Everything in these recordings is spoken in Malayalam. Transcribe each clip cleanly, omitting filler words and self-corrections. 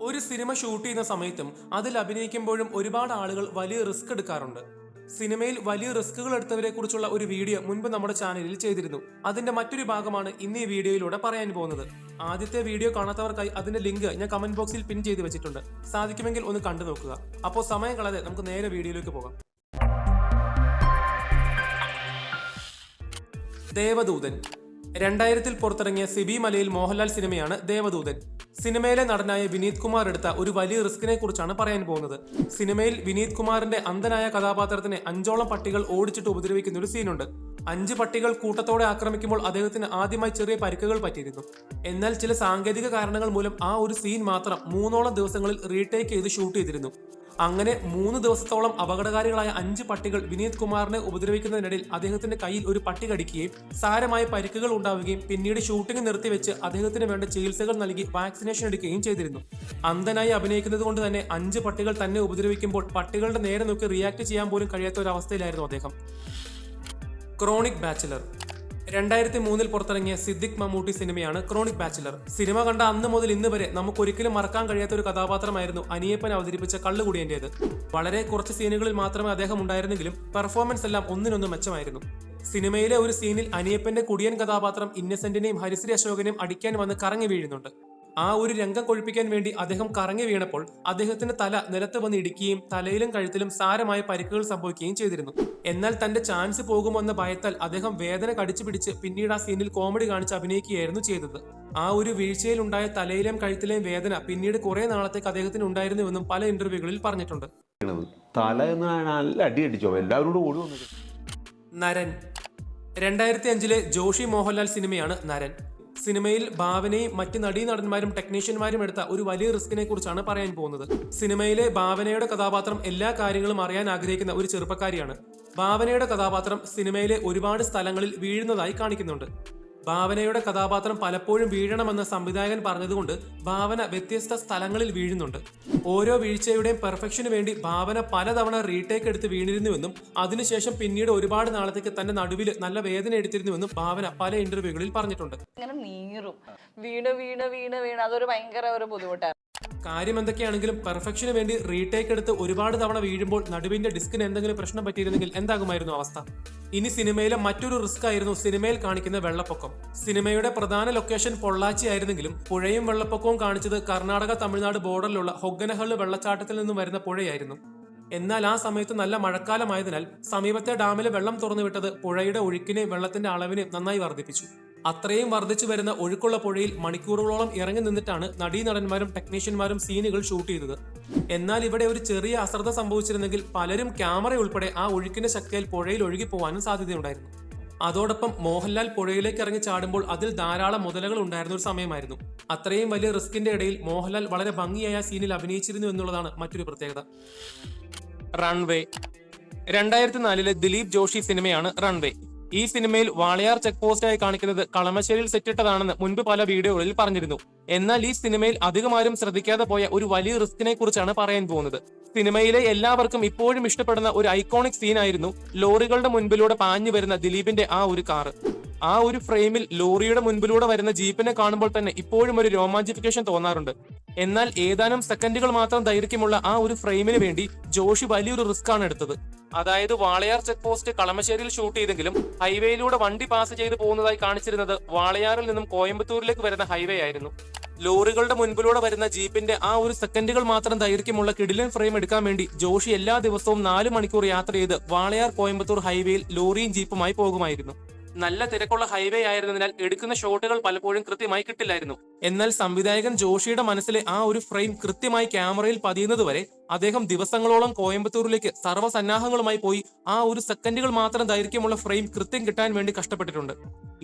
ഒരു സിനിമ ഷൂട്ട് ചെയ്യുന്ന സമയത്തും അതിൽ അഭിനയിക്കുമ്പോഴും ഒരുപാട് ആളുകൾ വലിയ റിസ്ക് എടുക്കാറുണ്ട്. സിനിമയിൽ വലിയ റിസ്കുകൾ എടുത്തവരെ കുറിച്ചുള്ള ഒരു വീഡിയോ മുൻപ് നമ്മുടെ ചാനലിൽ ചെയ്തിരുന്നു. അതിന്റെ മറ്റൊരു ഭാഗമാണ് ഇന്ന് ഈ വീഡിയോയിലൂടെ പറയാൻ പോകുന്നത്. ആദ്യത്തെ വീഡിയോ കാണാത്തവർക്കായി അതിന്റെ ലിങ്ക് ഞാൻ കമന്റ് ബോക്സിൽ പിൻ ചെയ്ത് വെച്ചിട്ടുണ്ട്. സാധിക്കുമെങ്കിൽ ഒന്ന് കണ്ടു നോക്കുക. അപ്പോൾ സമയം കളയാതെ നമുക്ക് നേരെ വീഡിയോയിലേക്ക് പോകാം. ദേവദൂതൻ 2000 പുറത്തിറങ്ങിയ സിബി മലയിൽ മോഹൻലാൽ സിനിമയാണ് ദേവദൂതൻ. സിനിമയിലെ നടനായ വിനീത് കുമാർ എടുത്ത ഒരു വലിയ റിസ്കിനെ കുറിച്ചാണ് പറയാൻ പോകുന്നത്. സിനിമയിൽ വിനീത് കുമാറിന്റെ അന്ധനായ കഥാപാത്രത്തിനെ 5ഓളം പട്ടികൾ ഓടിച്ചിട്ട് ഉപദ്രവിക്കുന്ന ഒരു സീനുണ്ട്. 5 പട്ടികൾ കൂട്ടത്തോടെ ആക്രമിക്കുമ്പോൾ അദ്ദേഹത്തിന് ആദ്യമായി ചെറിയ പരിക്കുകൾ പറ്റിയിരുന്നു. എന്നാൽ ചില സാങ്കേതിക കാരണങ്ങൾ മൂലം ആ ഒരു സീൻ മാത്രം 3ഓളം ദിവസങ്ങളിൽ റീടേക്ക് ചെയ്ത് ഷൂട്ട് ചെയ്തിരുന്നു. അങ്ങനെ 3 ദിവസത്തോളം അപകടകാരികളായ 5 പട്ടികൾ വിനീത് കുമാറിനെ ഉപദ്രവിക്കുന്നതിനിടയിൽ അദ്ദേഹത്തിന്റെ കയ്യിൽ ഒരു പട്ടി കടിക്കുകയും സാരമായ പരിക്കുകൾ ഉണ്ടാവുകയും പിന്നീട് ഷൂട്ടിംഗ് നിർത്തിവെച്ച് അദ്ദേഹത്തിന് വേണ്ട ചികിത്സകൾ നൽകി വാക്സിനേഷൻ എടുക്കുകയും ചെയ്തിരുന്നു. അന്ധനായി അഭിനയിക്കുന്നത് കൊണ്ട് തന്നെ 5 പട്ടികൾ തന്നെ ഉപദ്രവിക്കുമ്പോൾ പട്ടികളുടെ നേരെ നോക്കി റിയാക്ട് ചെയ്യാൻ പോലും കഴിയാത്ത ഒരു അവസ്ഥയിലായിരുന്നു അദ്ദേഹം. ക്രോണിക് ബാച്ചിലർ 2003 പുറത്തിറങ്ങിയ സിദ്ദിഖ് മമ്മൂട്ടി സിനിമയാണ് ക്രോണിക് ബാച്ചിലർ. സിനിമ കണ്ട അന്ന് മുതൽ ഇന്ന് വരെ നമുക്കൊരിക്കലും മറക്കാൻ കഴിയാത്ത ഒരു കഥാപാത്രമായിരുന്നു അനിയപ്പൻ അവതരിപ്പിച്ച കള്ളുകുടിയന്റേത്. വളരെ കുറച്ച് സീനുകളിൽ മാത്രമേ അദ്ദേഹം ഉണ്ടായിരുന്നെങ്കിലും പെർഫോമൻസ് എല്ലാം ഒന്നിനൊന്നും മെച്ചമായിരുന്നു. സിനിമയിലെ ഒരു സീനിൽ അനിയപ്പന്റെ കുടിയൻ കഥാപാത്രം ഇന്നസെന്റിനെയും ഹരിശ്രീ അശോകനെയും അടിക്കാൻ വന്ന് കറങ്ങി വീഴുന്നുണ്ട്. ആ ഒരു രംഗം കൊഴിപ്പിക്കാൻ വേണ്ടി അദ്ദേഹം കറങ്ങി വീണപ്പോൾ അദ്ദേഹത്തിന്റെ തല നിലത്ത് വന്ന് ഇടിക്കുകയും തലയിലും കഴുത്തിലും സാരമായ പരിക്കുകൾ സംഭവിക്കുകയും ചെയ്തിരുന്നു. എന്നാൽ തന്റെ ചാൻസ് പോകുമെന്ന ഭയത്താൽ അദ്ദേഹം വേദന കടിച്ചു പിടിച്ച് പിന്നീട് ആ സീനിൽ കോമഡി കാണിച്ച് അഭിനയിക്കുകയായിരുന്നു ചെയ്തത്. ആ ഒരു വീഴ്ചയിലുണ്ടായ തലയിലെയും കഴുത്തിലെയും വേദന പിന്നീട് കുറെ നാളത്തേക്ക് അദ്ദേഹത്തിന് ഉണ്ടായിരുന്നുവെന്നും പല ഇന്റർവ്യൂകളിൽ പറഞ്ഞിട്ടുണ്ട്. നരൻ 2005 ജോഷി മോഹൻലാൽ സിനിമയാണ് നരൻ. സിനിമയിൽ ഭാവനയും മറ്റ് നടീനടന്മാരും ടെക്നീഷ്യന്മാരും എടുത്ത ഒരു വലിയ റിസ്കിനെ കുറിച്ചാണ് പറയാൻ പോകുന്നത്. സിനിമയിലെ ഭാവനയുടെ കഥാപാത്രം എല്ലാ കാര്യങ്ങളും അറിയാൻ ആഗ്രഹിക്കുന്ന ഒരു ചെറുപ്പക്കാരിയാണ്. ഭാവനയുടെ കഥാപാത്രം സിനിമയിലെ ഒരുപാട് സ്ഥലങ്ങളിൽ വീഴുന്നതായി കാണിക്കുന്നുണ്ട്. ഭാവനയുടെ കഥാപാത്രം പലപ്പോഴും വീഴണമെന്ന് സംവിധായകൻ പറഞ്ഞതുകൊണ്ട് ഭാവന വ്യത്യസ്ത സ്ഥലങ്ങളിൽ വീഴുന്നുണ്ട്. ഓരോ വീഴ്ചയുടെയും പെർഫെക്ഷന് വേണ്ടി ഭാവന പലതവണ റീടേക്ക് എടുത്ത് വീണിരുന്നുവെന്നും അതിനുശേഷം പിന്നീട് ഒരുപാട് നാളത്തേക്ക് തന്റെ നടുവിൽ നല്ല വേദന എടുത്തിരുന്നുവെന്നും ഭാവന പല ഇന്റർവ്യൂകളിൽ പറഞ്ഞിട്ടുണ്ട്. അതൊരു ഭയങ്കര ഒരു ബുദ്ധിമുട്ടാണ്. കാര്യം എന്തൊക്കെയാണെങ്കിലും പെർഫെക്ഷന് വേണ്ടി റീടേക്ക് എടുത്ത് ഒരുപാട് തവണ വീഴുമ്പോൾ നടുവിന്റെ ഡിസ്കിന് എന്തെങ്കിലും പ്രശ്നം പറ്റിയിരുന്നെങ്കിൽ എന്താകുമായിരുന്നു അവസ്ഥ? ഇനി സിനിമയിലെ മറ്റൊരു റിസ്ക് ആയിരുന്നു സിനിമയിൽ കാണിക്കുന്ന വെള്ളപ്പൊക്കം. സിനിമയുടെ പ്രധാന ലൊക്കേഷൻ പൊള്ളാച്ചി ആയിരുന്നെങ്കിലും പുഴയും വെള്ളപ്പൊക്കവും കാണിച്ചത് കർണാടക തമിഴ്നാട് ബോർഡറിലുള്ള ഹൊഗ്ഗനഹള്ള് വെള്ളച്ചാട്ടത്തിൽ നിന്നും വരുന്ന പുഴയായിരുന്നു. എന്നാൽ ആ സമയത്ത് നല്ല മഴക്കാലമായതിനാൽ സമീപത്തെ ഡാമിലെ വെള്ളം തുറന്നുവിട്ടത് പുഴയുടെ ഒഴുക്കിനെയും വെള്ളത്തിന്റെ അളവിനെയും നന്നായി വർദ്ധിപ്പിച്ചു. അത്രയും വർദ്ധിച്ചു വരുന്ന ഒഴുക്കുള്ള പുഴയിൽ മണിക്കൂറുകളോളം ഇറങ്ങി നിന്നിട്ടാണ് നടീനടന്മാരും ടെക്നീഷ്യന്മാരും സീനുകൾ ഷൂട്ട് ചെയ്തത്. എന്നാൽ ഇവിടെ ഒരു ചെറിയ അശ്രദ്ധ സംഭവിച്ചിരുന്നെങ്കിൽ പലരും ക്യാമറ ഉൾപ്പെടെ ആ ഒഴുക്കിന്റെ ശക്തിയിൽ പുഴയിൽ ഒഴുകി പോകാനും സാധ്യതയുണ്ടായിരുന്നു. അതോടൊപ്പം മോഹൻലാൽ പുഴയിലേക്ക് ഇറങ്ങി ചാടുമ്പോൾ അതിൽ ധാരാളം മുതലകൾ ഉണ്ടായിരുന്ന ഒരു സമയമായിരുന്നു. അത്രയും വലിയ റിസ്കിന്റെ ഇടയിൽ മോഹൻലാൽ വളരെ ഭംഗിയായ സീനിൽ അഭിനയിച്ചിരുന്നു എന്നുള്ളതാണ് മറ്റൊരു പ്രത്യേകത. റൺവേ 2004 ദിലീപ് ജോഷി സിനിമയാണ് റൺവേ. ഈ സിനിമയിൽ വാളയാർ ചെക്ക് പോസ്റ്റായി കാണിക്കുന്നത് കളമശ്ശേരിയിൽ സെറ്റിട്ടതാണെന്ന് മുൻപ് പല വീഡിയോകളിൽ പറഞ്ഞിരുന്നു. എന്നാൽ ഈ സിനിമയിൽ അധികമാരും ശ്രദ്ധിക്കാതെ പോയ ഒരു വലിയ റിസ്കിനെ കുറിച്ചാണ് പറയാൻ പോകുന്നത്. സിനിമയിലെ എല്ലാവർക്കും ഇപ്പോഴും ഇഷ്ടപ്പെടുന്ന ഒരു ഐക്കോണിക് സീനായിരുന്നു ലോറികളുടെ മുൻപിലൂടെ പാഞ്ഞു വരുന്ന ദിലീപിന്റെ ആ ഒരു കാറ്. ആ ഒരു ഫ്രെയിമിൽ ലോറിയുടെ മുൻപിലൂടെ വരുന്ന ജീപ്പിനെ കാണുമ്പോൾ തന്നെ ഇപ്പോഴും ഒരു രോമാഞ്ചിഫിക്കേഷൻ തോന്നാറുണ്ട്. എന്നാൽ ഏതാനും സെക്കൻഡുകൾ മാത്രം ദൈർഘ്യമുള്ള ആ ഒരു ഫ്രെയിമിന് വേണ്ടി ജോഷി വലിയൊരു റിസ്ക് ആണ് എടുത്തത്. അതായത് വാളയാർ ചെക്ക് പോസ്റ്റ് കളമശ്ശേരിയിൽ ഷൂട്ട് ചെയ്തെങ്കിലും ഹൈവേയിലൂടെ വണ്ടി പാസ് ചെയ്ത് പോകുന്നതായി കാണിച്ചിരുന്നത് വാളയാറിൽ നിന്നും കോയമ്പത്തൂരിലേക്ക് വരുന്ന ഹൈവേ ആയിരുന്നു. ലോറികളുടെ മുൻപിലൂടെ വരുന്ന ജീപ്പിന്റെ ആ ഒരു സെക്കൻഡുകൾ മാത്രം ദൈർഘ്യമുള്ള കിടിലൻ ഫ്രെയിം എടുക്കാൻ വേണ്ടി ജോഷി എല്ലാ ദിവസവും 4 മണിക്കൂർ യാത്ര ചെയ്ത് വാളയാർ കോയമ്പത്തൂർ ഹൈവേയിൽ ലോറിയും ജീപ്പുമായി പോകുമായിരുന്നു. നല്ല തിരക്കുള്ള ഹൈവേ ആയിരുന്നതിനാൽ എടുക്കുന്ന ഷോട്ടുകൾ പലപ്പോഴും കൃത്യമായി കിട്ടില്ലായിരുന്നു. എന്നാൽ സംവിധായകൻ ജോഷിയുടെ മനസ്സിലെ ആ ഒരു ഫ്രെയിം കൃത്യമായി ക്യാമറയിൽ പതിയുന്നതുവരെ അദ്ദേഹം ദിവസങ്ങളോളം കോയമ്പത്തൂരിലേക്ക് സർവ്വസന്നാഹങ്ങളുമായി പോയി ആ ഒരു സെക്കൻഡുകൾ മാത്രം ദൈർഘ്യമുള്ള ഫ്രെയിം കൃത്യം കിട്ടാൻ വേണ്ടി കഷ്ടപ്പെട്ടിട്ടുണ്ട്.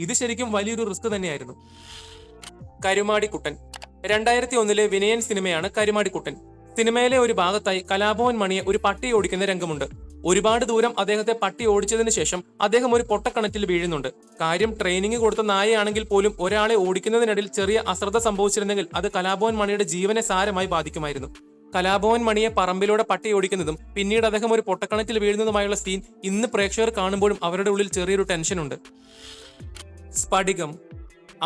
ഇത് ശരിക്കും വലിയൊരു റിസ്ക് തന്നെയായിരുന്നു. കരുമാടിക്കുട്ടൻ 2001 വിനയൻ സിനിമയാണ് കരുമാടിക്കുട്ടൻ. സിനിമയിലെ ഒരു ഭാഗത്തായി കലാഭവൻ മണിയെ ഒരു പട്ടി ഓടിക്കുന്ന രംഗമുണ്ട്. ഒരുപാട് ദൂരം അദ്ദേഹത്തെ പട്ടി ഓടിച്ചതിന് ശേഷം അദ്ദേഹം ഒരു പൊട്ടക്കിണറ്റിൽ വീഴുന്നുണ്ട്. കാര്യം ട്രെയിനിങ് കൊടുത്ത നായയാണെങ്കിൽ പോലും ഒരാളെ ഓടിക്കുന്നതിനിടയിൽ ചെറിയ അശ്രദ്ധ സംഭവിച്ചിരുന്നെങ്കിൽ അത് കലാഭവൻ മണിയുടെ ജീവനെ സാരമായി ബാധിക്കുമായിരുന്നു. കലാഭവൻ മണിയെ പറമ്പിലൂടെ പട്ടി ഓടിക്കുന്നതും പിന്നീട് അദ്ദേഹം ഒരു പൊട്ടക്കിണറ്റിൽ വീഴുന്നതുമായുള്ള സീൻ ഇന്ന് പ്രേക്ഷകർ കാണുമ്പോഴും അവരുടെ ഉള്ളിൽ ചെറിയൊരു ടെൻഷനുണ്ട്. സ്ഫടികം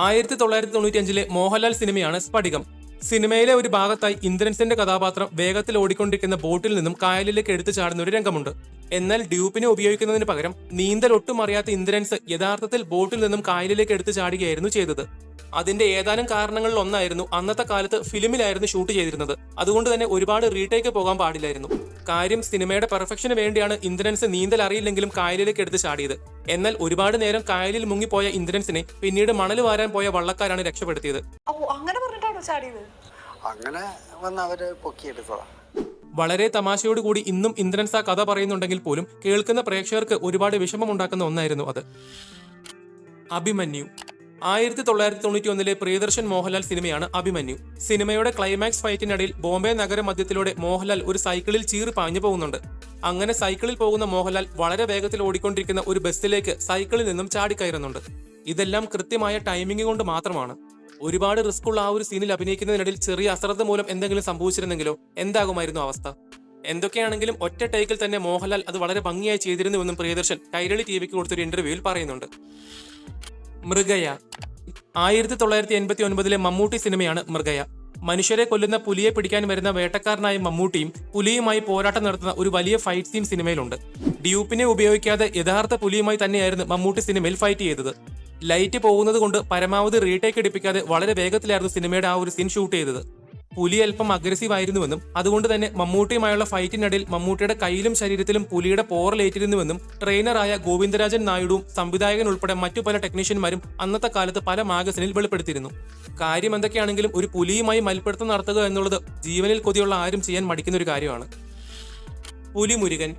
1995 മോഹൻലാൽ സിനിമയാണ് സ്ഫടികം. സിനിമയിലെ ഒരു ഭാഗത്തായി ഇന്ദ്രൻസിന്റെ കഥാപാത്രം വേഗത്തിൽ ഓടിക്കൊണ്ടിരിക്കുന്ന ബോട്ടിൽ നിന്നും കായലിലേക്ക് എടുത്തു ചാടുന്ന ഒരു രംഗമുണ്ട്. എന്നാൽ ഡ്യൂപ്പിനെ ഉപയോഗിക്കുന്നതിന് പകരം നീന്തൽ ഒട്ടും അറിയാത്ത ഇന്ദ്രൻസ് യഥാർത്ഥത്തിൽ ബോട്ടിൽ നിന്നും കായലിലേക്ക് എടുത്തു ചാടുകയായിരുന്നു ചെയ്തത്. അതിന്റെ ഏതാനും കാരണങ്ങളിൽ ഒന്നായിരുന്നു അന്നത്തെ കാലത്ത് ഫിലിമിലായിരുന്നു ഷൂട്ട് ചെയ്തിരുന്നത്. അതുകൊണ്ട് തന്നെ ഒരുപാട് റീടേക്ക് പോകാൻ പാടില്ലായിരുന്നു. കാര്യം സിനിമയുടെ പെർഫെക്ഷന് വേണ്ടിയാണ് ഇന്ദ്രൻസ് നീന്തൽ അറിയില്ലെങ്കിലും കായലിലേക്ക് എടുത്ത് ചാടിയത്. എന്നാൽ ഒരുപാട് നേരം കായലിൽ മുങ്ങിപ്പോയ ഇന്ദ്രൻസിനെ പിന്നീട് മണൽ വാരാൻ പോയ വള്ളക്കാരാണ് രക്ഷപ്പെടുത്തിയത്. അങ്ങനെ പറഞ്ഞിട്ടാണോ ചാടിയത്? അങ്ങനെ വന്ന് അവര് പൊക്കിയെടുത്തതാ. വളരെ തമാശയോടുകൂടി ഇന്നും ഇന്ദ്രൻസ് ആ കഥ പറയുന്നുണ്ടെങ്കിൽ പോലും കേൾക്കുന്ന പ്രേക്ഷകർക്ക് ഒരുപാട് വിഷമമുണ്ടാക്കുന്ന ഒന്നായിരുന്നു അത്. അഭിമന്യു 1991 പ്രിയദർശൻ മോഹൻലാൽ സിനിമയാണ് അഭിമന്യു. സിനിമയുടെ ക്ലൈമാക്സ് ഫൈറ്റിനിടയിൽ ബോംബെ നഗര മധ്യത്തിലൂടെ മോഹൻലാൽ ഒരു സൈക്കിളിൽ ചീറി പാഞ്ഞു പോകുന്നുണ്ട്. അങ്ങനെ സൈക്കിളിൽ പോകുന്ന മോഹൻലാൽ വളരെ വേഗത്തിൽ ഓടിക്കൊണ്ടിരിക്കുന്ന ഒരു ബസ്സിലേക്ക് സൈക്കിളിൽ നിന്നും ചാടിക്കയറുന്നുണ്ട്. ഇതെല്ലാം കൃത്യമായ ടൈമിംഗ് കൊണ്ട് മാത്രമാണ്. ഒരുപാട് റിസ്ക് ഉള്ള ആ ഒരു സീനിൽ അഭിനയിക്കുന്നതിനിടയിൽ ചെറിയ അശ്രദ്ധ മൂലം എന്തെങ്കിലും സംഭവിച്ചിരുന്നെങ്കിലോ എന്താകുമായിരുന്നു അവസ്ഥ? എന്തൊക്കെയാണെങ്കിലും ഒറ്റ ടേക്കിൽ തന്നെ മോഹൻലാൽ അത് വളരെ ഭംഗിയായി ചെയ്തിരുന്നുവെന്നും പ്രിയദർശൻ കൈരളി ടിവിക്ക് കൊടുത്തൊരു ഇന്റർവ്യൂവിൽ പറയുന്നുണ്ട്. മൃഗയ 1989 മമ്മൂട്ടി സിനിമയാണ് മൃഗയ. മനുഷ്യരെ കൊല്ലുന്ന പുലിയെ പിടിക്കാൻ വരുന്ന വേട്ടക്കാരനായ മമ്മൂട്ടിയും പുലിയുമായി പോരാട്ടം നടത്തുന്ന ഒരു വലിയ ഫൈറ്റ് സീൻ സിനിമയിലുണ്ട്. ഡ്യൂപ്പിനെ ഉപയോഗിക്കാതെ യഥാർത്ഥ പുലിയുമായി തന്നെയായിരുന്നു മമ്മൂട്ടി സിനിമയിൽ ഫൈറ്റ് ചെയ്തത്. ലൈറ്റ് പോകുന്നത് കൊണ്ട് പരമാവധി റീടേക്ക് എടുപ്പിക്കാതെ വളരെ വേഗത്തിലായിരുന്നു സിനിമയുടെ ആ ഒരു സീൻ ഷൂട്ട് ചെയ്തത്. പുലി അല്പം അഗ്രസീവ് ആയിരുന്നുവെന്നും അതുകൊണ്ട് തന്നെ മമ്മൂട്ടിയുമായുള്ള ഫൈറ്റിനിടയിൽ മമ്മൂട്ടിയുടെ കയ്യിലും ശരീരത്തിലും പുലിയുടെ പോറലേറ്റിരുന്നുവെന്നും ട്രെയിനറായ ഗോവിന്ദരാജൻ നായിഡുവും സംവിധായകൻ ഉൾപ്പെടെ മറ്റു പല ടെക്നീഷ്യന്മാരും അന്നത്തെ കാലത്ത് പല മാഗസിനിൽ വെളിപ്പെടുത്തിയിരുന്നു. കാര്യം എന്തൊക്കെയാണെങ്കിലും ഒരു പുലിയുമായി മൽപ്പിടുത്തം നടത്തുക എന്നുള്ളത് ജീവനിൽ കൊതിയുള്ള ആരും ചെയ്യാൻ മടിക്കുന്ന ഒരു കാര്യമാണ്. പുലിമുരുകൻ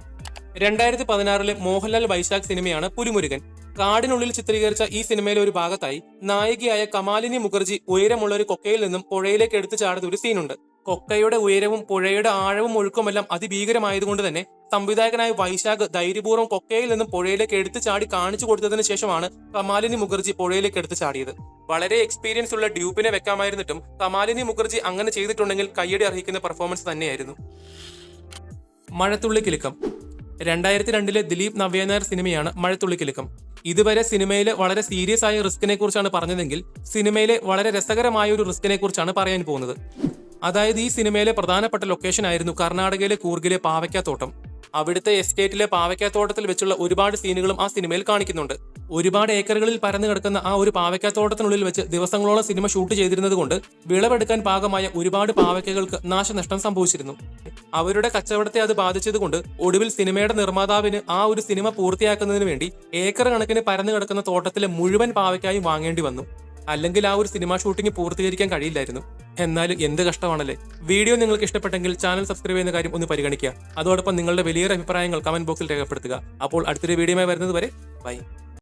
2016 മോഹൻലാൽ വൈശാഖ് സിനിമയാണ് പുലിമുരുകൻ. കാടിനുള്ളിൽ ചിത്രീകരിച്ച ഈ സിനിമയിലെ ഒരു ഭാഗത്തായി നായികയായ കമാലിനി മുഖർജി ഉയരമുള്ള ഒരു കൊക്കയിൽ നിന്നും പുഴയിലേക്ക് എടുത്തു ചാടുന്ന ഒരു സീനുണ്ട്. കൊക്കയുടെ ഉയരവും പുഴയുടെ ആഴവും ഒഴുക്കുമെല്ലാം അതിഭീകരമായതുകൊണ്ട് തന്നെ സംവിധായകനായ വൈശാഖ് ധൈര്യപൂർവ്വം കൊക്കയിൽ നിന്നും പുഴയിലേക്ക് എടുത്തു ചാടി കാണിച്ചു കൊടുത്തതിന് ശേഷമാണ് കമാലിനി മുഖർജി പുഴയിലേക്ക് എടുത്തു ചാടിയത്. വളരെ എക്സ്പീരിയൻസ് ഉള്ള ഡ്യൂപ്പിനെ വെക്കാമായിരുന്നിട്ടും കമാലിനി മുഖർജി അങ്ങനെ ചെയ്തിട്ടുണ്ടെങ്കിൽ കയ്യടി അർഹിക്കുന്ന പെർഫോമൻസ് തന്നെയായിരുന്നു. മഴത്തുള്ളിക്കിലുക്കം 2002 ദിലീപ് നവ്യനായർ സിനിമയാണ് മഴത്തുള്ളിക്കിലുക്കം. ഇതുവരെ സിനിമയിലെ വളരെ സീരിയസ് ആയ റിസ്കിനെ കുറിച്ചാണ് പറഞ്ഞതെങ്കിൽ സിനിമയിലെ വളരെ രസകരമായ ഒരു റിസ്കിനെ കുറിച്ചാണ് പറയാൻ പോകുന്നത്. അതായത് ഈ സിനിമയിലെ പ്രധാനപ്പെട്ട ലൊക്കേഷൻ ആയിരുന്നു കർണാടകയിലെ കൂർഗിലെ പാവയ്ക്കാത്തോട്ടം. അവിടുത്തെ എസ്റ്റേറ്റിലെ പാവയ്ക്കാത്തോട്ടത്തിൽ വെച്ചുള്ള ഒരുപാട് സീനുകളും ആ സിനിമയിൽ കാണിക്കുന്നുണ്ട്. ഒരുപാട് ഏക്കറുകളിൽ പരന്നു കിടക്കുന്ന ആ ഒരു പാവയ്ക്കാത്തോട്ടത്തിനുള്ളിൽ വെച്ച് ദിവസങ്ങളോളം സിനിമ ഷൂട്ട് ചെയ്തിരുന്നത് കൊണ്ട് വിളവെടുക്കാൻ പാകമായ ഒരുപാട് പാവയ്ക്കകൾക്ക് നാശനഷ്ടം സംഭവിച്ചിരുന്നു. അവരുടെ കച്ചവടത്തെ അത് ബാധിച്ചതുകൊണ്ട് ഒടുവിൽ സിനിമയുടെ നിർമ്മാതാവിന് ആ ഒരു സിനിമ പൂർത്തിയാക്കുന്നതിന് വേണ്ടി ഏക്കർ കണക്കിന് പരന്നു കിടക്കുന്ന തോട്ടത്തിലെ മുഴുവൻ പാവയ്ക്കായും വാങ്ങേണ്ടി വന്നു. അല്ലെങ്കിൽ ആ ഒരു സിനിമ ഷൂട്ടിംഗ് പൂർത്തീകരിക്കാൻ കഴിയില്ലായിരുന്നു. എന്നാലും എന്ത് കഷ്ടമാണല്ലേ. വീഡിയോ നിങ്ങൾക്ക് ഇഷ്ടപ്പെട്ടെങ്കിൽ ചാനൽ സബ്സ്ക്രൈബ് ചെയ്യുന്ന കാര്യം ഒന്ന് പരിഗണിക്കുക. അതോടൊപ്പം നിങ്ങളുടെ വലിയ അഭിപ്രായങ്ങൾ കമന്റ് ബോക്സിൽ രേഖപ്പെടുത്തുക. അപ്പോൾ അടുത്തൊരു വീഡിയോയുമായി വരുന്നത് വരെ ബൈ.